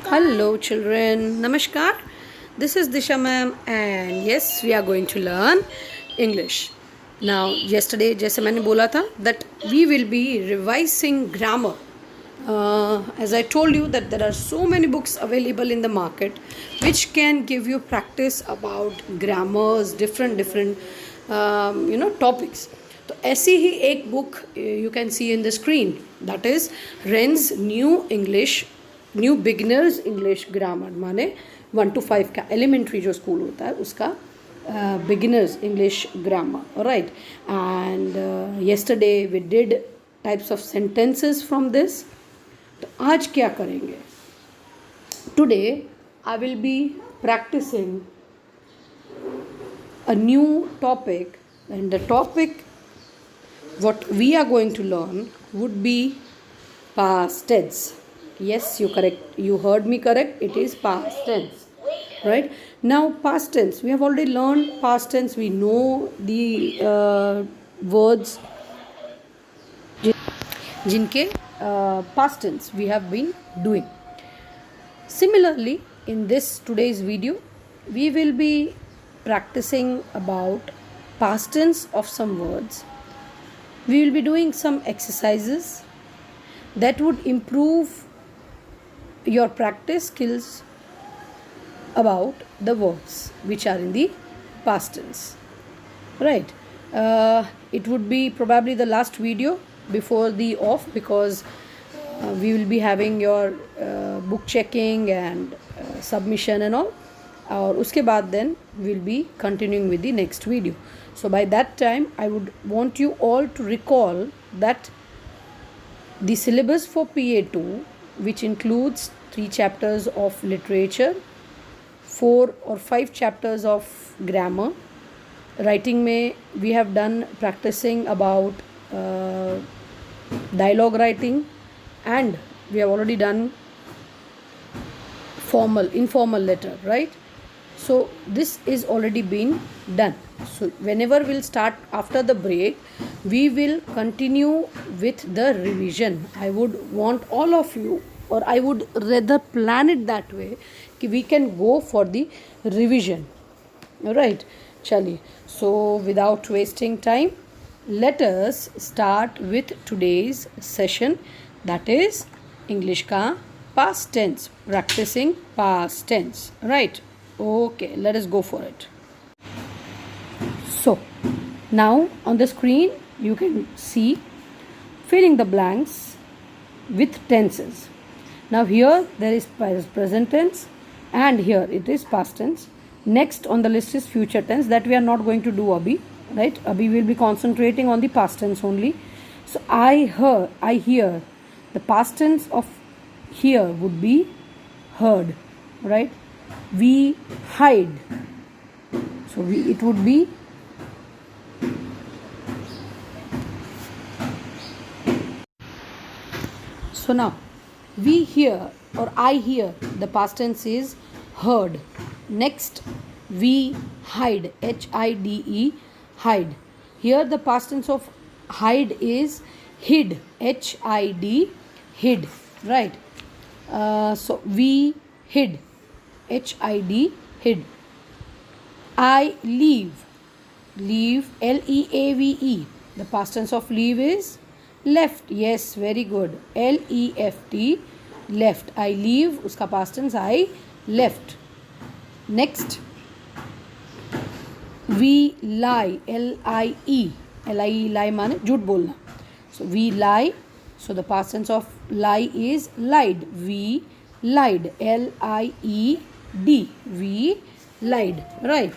Hello, children. Namaskar. This is Disha ma'am, and yes, we are going to learn English. Now, yesterday, जैसे मैंने बोला था that we will be revising grammar. As I told you that there are so many books available in the market which can give you practice about grammars, different topics. तो ऐसी ही एक book you can see in the screen, that is Wren's new beginners English grammar, माने 1 to 5 का elementary जो school होता है उसका beginners English grammar, right. And yesterday we did types of sentences from this. तो आज क्या करेंगे? Today I will be practicing a new topic, and the topic what we are going to learn would be past tense. Yes, you heard me correct, it is past tense, right? Now past tense, we have already learned past tense. We know the words jinke past tense we have been doing. Similarly, in this today's video we will be practicing about past tense of some words. We will be doing some exercises that would improve your practice skills about the words which are in the past tense, right? It would be probably the last video before the off, because we will be having your book checking and submission and all. और उसके बाद then we'll be continuing with the next video. So by that time I would want you all to recall that the syllabus for PA2, which includes 3 chapters of literature, 4 or 5 chapters of grammar. Writing में we have done practicing about dialogue writing, and we have already done informal letter, right? So this is already been done. So whenever we'll start after the break, we will continue with the revision. I would want all of you, or I would rather plan it that way कि we can go for the revision. Alright, chaliye. So without wasting time, let us start with today's session, that is English का past tense, practicing past tense, right? Okay, let us go for it. So now on the screen you can see filling the blanks with tenses. Now here there is present tense, and here it is past tense. Next on the list is future tense, that we are not going to do abhi, right? Abhi will be concentrating on the past tense only. So I hear, the past tense of hear would be heard, right? We hide, so it would be so now we hear, or I hear, the past tense is heard. Next we hide, HIDE, hide. Here the past tense of hide is hid, HID, hid, right? So we hid, HID, hid. I leave, LEAVE. The past tense of leave is left. Yes, very good. LEFT, left. I leave, उसका past tense I left. Next we lie, LIE, lie माने झूठ बोलना. So we lie, so the past tense of lie is lied. We lied, LIED, we lied, right?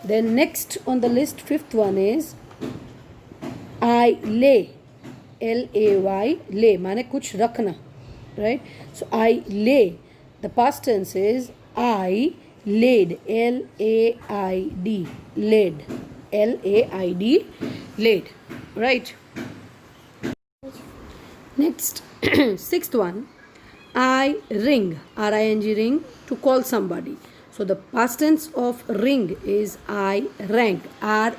Then next on the list, fifth one is I lay, LAY, lay माने कुछ रखना, right? So I lay, the past tense is I laid, LAID, laid, LAID, laid, right? Next, sixth one, I ring, RING, ring, to call somebody. So the past tense of ring is I rang, RANG,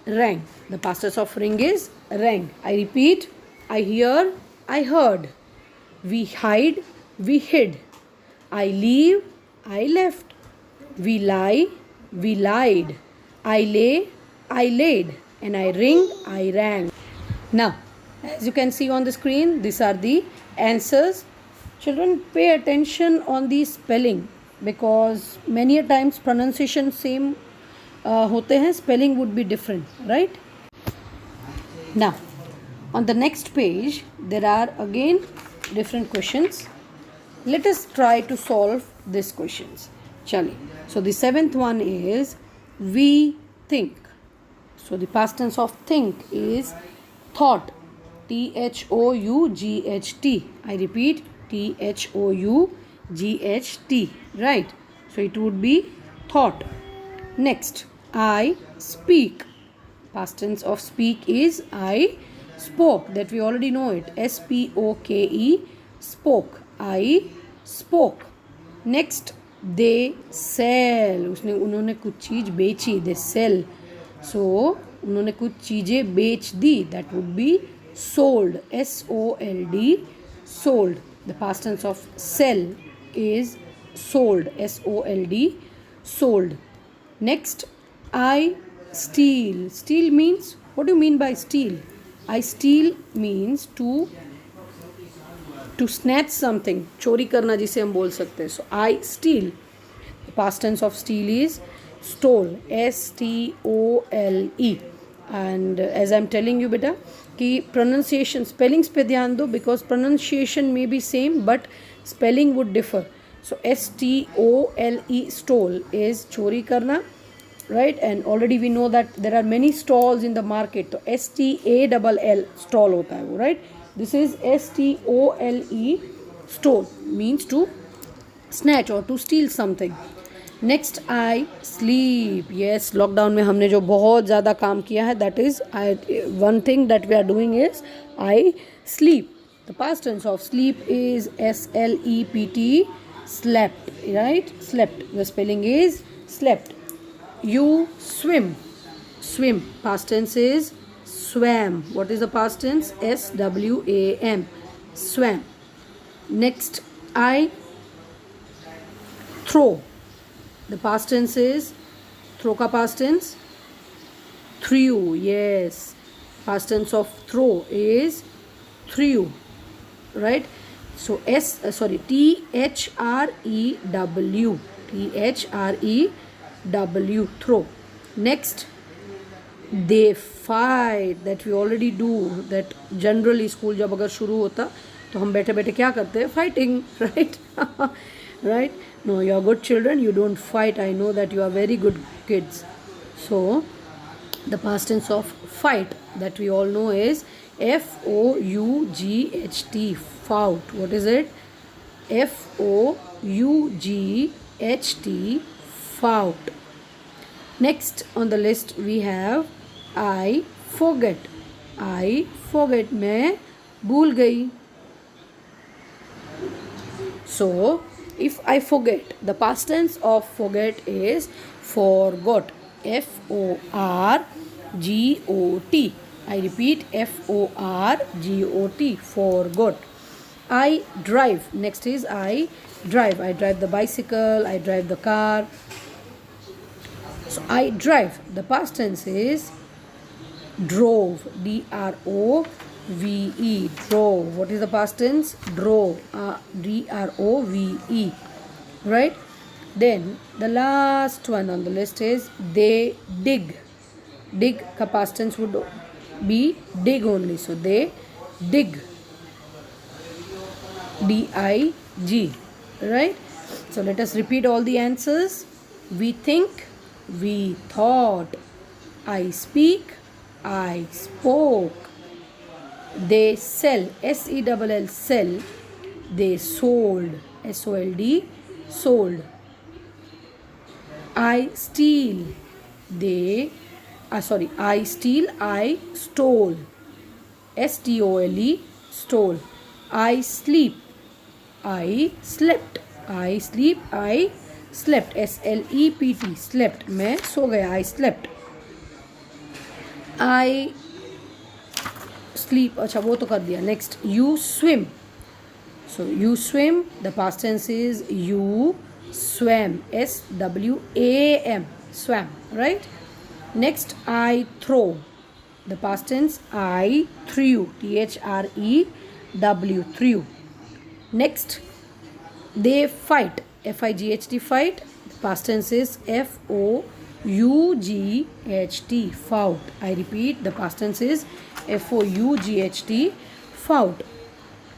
rang. The past tense of ring is rang. I repeat, I hear, I heard. We hide, we hid. I leave, I left. We lie, we lied. I lay, I laid. And I ring, I rang. Now, as you can see on the screen, these are the answers. Children, pay attention on the spelling because many a times pronunciation same होते हैं, spelling would be different, right? Now, on the next page, there are again different questions. Let us try to solve these questions. Chali. So the seventh one is we think. So the past tense of think is thought. THOUGHT. I repeat, THOUGHT. Right. So it would be thought. Next, I speak. Past tense of speak is I spoke. That we already know it. SPOKE. Spoke. I spoke. Next, they sell. उन्होंने कुछ चीज़ बेची. They sell. So उन्होंने कुछ चीज़ें बेच दी. That would be sold. SOLD. Sold. The past tense of sell is sold. SOLD. Sold. Next, I steal. Steal means, what do you mean by steal? I steal means to snatch something. चोरी करना जिसे हम बोल सकते हैं. So I steal. The past tense of steal is stole. STOLE. And as I'm telling you beta कि pronunciation spellings पे ध्यान दो because pronunciation may be same but spelling would differ. So STOLE, stole is चोरी करना, right? And already we know that there are many stalls in the market. तो STALL stall होता है वो, right? This is STOLE, stole means to snatch or to steal something. Next, I sleep. Yes, lockdown में हमने जो बहुत ज़्यादा काम किया है, that is one thing that we are doing is I sleep. The past tense of sleep is SLEPT, slept, right? Slept. The spelling is slept. You swim. Swim. Past tense is swam. What is the past tense? SWAM. Swam. Next, I throw. The past tense is throw ka past tense threw. Yes, past tense of throw is threw, right? So THREW, throw. Next, they fight. That we already do. That generally school जब अगर शुरू होता तो हम बैठे बैठे क्या करते हैं? Fighting, right? Right? No, you are good children. You don't fight. I know that you are very good kids. So the past tense of fight that we all know is FOUGHT. Fought. What is it? FOUGHT. Fought. Next on the list we have I forget. I forget. मैं भूल गई. So if I forget, the past tense of forget is forgot. FORGOT. I repeat, FORGOT. Forgot. I drive. Next is I drive. I drive the bicycle. I drive the car. So I drive. The past tense is drove. DROVE. Drove. What is the past tense? Drove. DROVE. Right? Then the last one on the list is they dig. Dig ka past tense would be dig only. So they dig. DIG. Right? So let us repeat all the answers. We think. We thought. I speak. I spoke. They sell. SELL. Sell. They sold. SOLD. Sold. I steal. I steal. I stole. STOLE. Stole. I sleep. I slept. I sleep. I slept. SLEPT. Slept. मैं सो गया. I slept. I sleep. अच्छा वो तो कर दिया. Next, you swim. So you swim, the past tense is you swam, swam, swam, right? Next, I throw, the past tense I threw, threw, threw. Next, they fight, fight, fight, the past tense is fought, fought. I repeat, the past tense is fought, fought.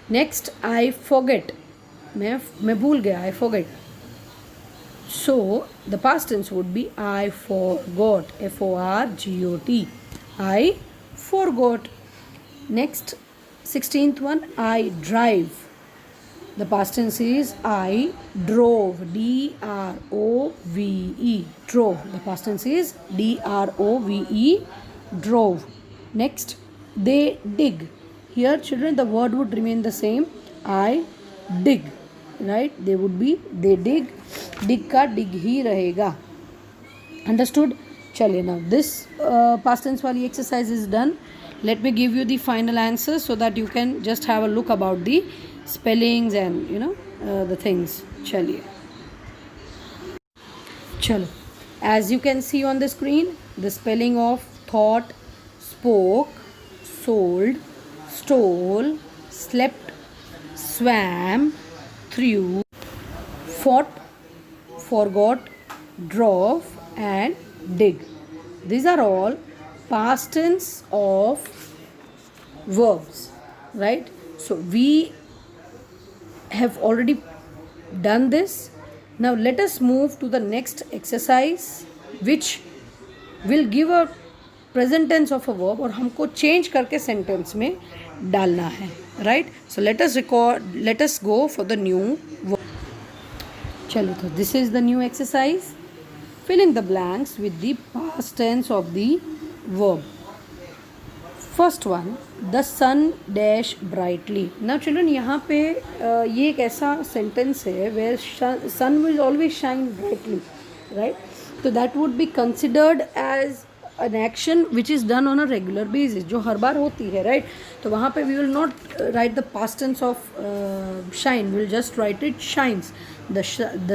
Next, I forget, मैं भूल गया, I forget. So the past tense would be I forgot, forgot, I forgot. Next, 16th one, I drive. The past tense is I drove, drove, drove. The past tense is drove, drove. Next, they dig. Here, children, the word would remain the same. I dig, right? They would be they dig. Dig का dig ही रहेगा. Understood? चलिए, now this past tense वाली exercise is done. Let me give you the final answer so that you can just have a look about the spellings and the things. चलिए, चलो. As you can see on the screen, the spelling of thought, spoke, sold, stole, slept, swam, threw, fought, forgot, drove and dig. These are all past tense of verbs, right? So we have already done this. Now let us move to the next exercise, which will give a present tense of a verb और हमको change करके sentence में डालना है, right? So let us go for the new verb. चलो, तो this is the new exercise. Fill in the blanks with the past tense of the verb. First one, the sun dash brightly. Now children, यहाँ पे ये एक ऐसा sentence है where sun will always shine brightly, right? So that would be considered as an action which is done on a regular basis, जो हर बार होती है, right? तो वहाँ पे we will not write the past tense of shine, we will just write it shines. The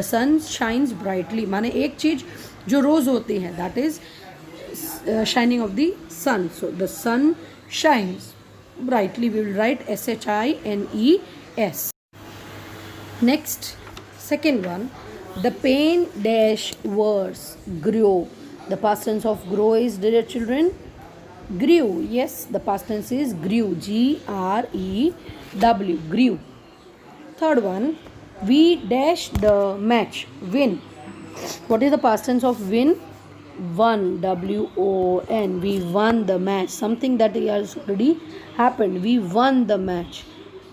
sun shines brightly. माने एक चीज़ जो रोज़ होती है, that is shining of the sun. So the sun shines brightly. We will write shines. Next, second one, the pain dash worse grew. The past tense of grow is, dear children, grew. Yes, the past tense is grew, grew, grew. Third one, we dash the match, win. What is the past tense of win? Won, won. We won the match, something that has already happened. We won the match.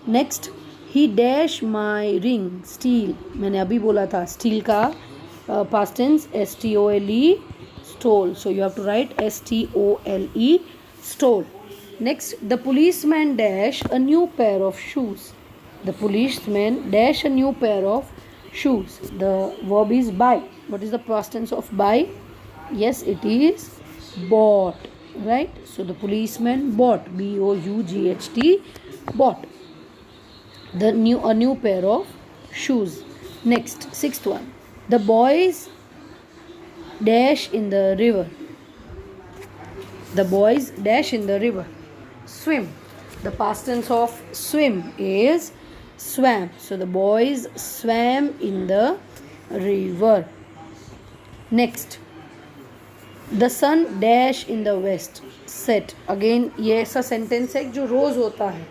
Next, he dash my ring, steal. मैंने अभी बोला था steal का past tense stole, stole. So you have to write stole, stole. Next, the policeman dash a new pair of shoes. The policeman dash a new pair of shoes. The verb is buy. What is the past tense of buy? Yes, it is bought, right? So the policeman bought, bought, bought a new pair of shoes. Next, sixth one, the boys dash in the river. The boys dash in the river, swim. The past tense of swim is swam. So the boys swam in the river. Next, the sun dash in the west, set. Again ये ऐसा sentence है जो रोज़ होता है,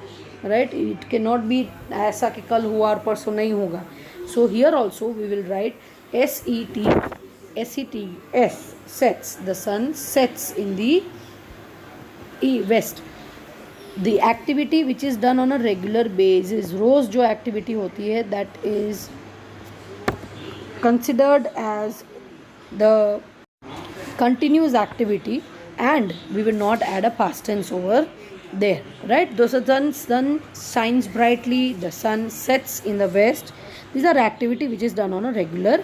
right? It cannot be ऐसा कि कल हुआ और परसों नहीं होगा. So here also we will write sets, sets. The sun sets in the west. The activity which is done on a regular basis, रोज़ जो activity होती है, that is considered as the continuous activity, and we will not add a past tense over there, right? The sun shines brightly, the sun sets in the west. These are activity which is done on a regular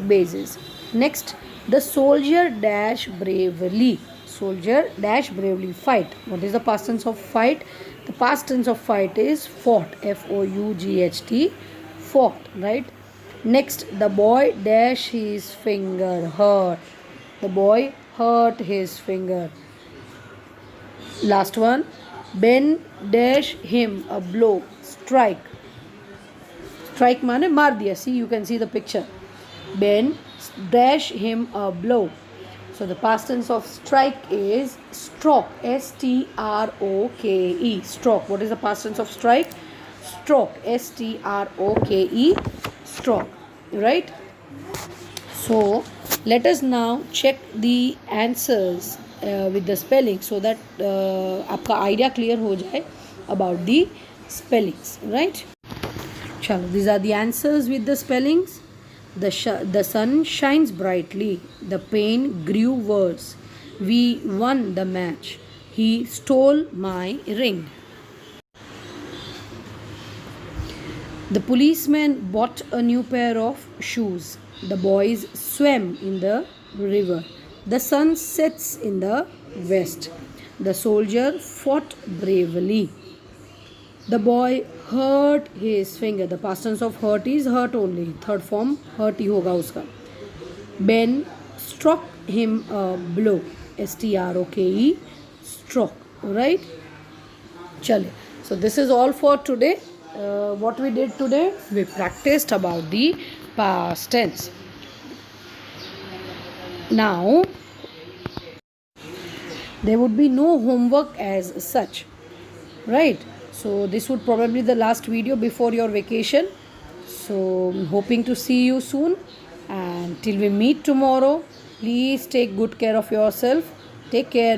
basis. Next, the soldier dash bravely. soldier dash bravely fight. What is the past tense of fight? The past tense of fight is fought. F-O-U-G-H-T. Fought, right? Next, the boy dash his finger. Hurt. The boy hurt his finger. Last one. Ben dash him a blow. Strike. Strike माने मार दिया. See, you can see the picture. Ben dash him a blow. So the past tense of strike is stroke. S-T-R-O-K-E. Stroke. What is the past tense of strike? Stroke. S-T-R-O-K-E. Stroke. Right? So let us now check the answers with the spelling so that आपका idea clear हो जाए about the spellings. Right? Chalo, these are the answers with the spellings. The sun shines brightly. The pain grew worse. We won the match. He stole my ring. The policeman bought a new pair of shoes. The boys swam in the river. The sun sets in the west. The soldier fought bravely. The boy hurt his finger. The past tense of hurt is hurt only. Third form hurt ही होगा उसका. Ben struck him a blow. S-T-R-O-K-E. Struck. Right? Chale. So this is all for today. What we did today? We practiced about the past tense. Now, there would be no homework as such. Right? So this would probably be the last video before your vacation. So hoping to see you soon, and till we meet tomorrow, please take good care of yourself. Take care.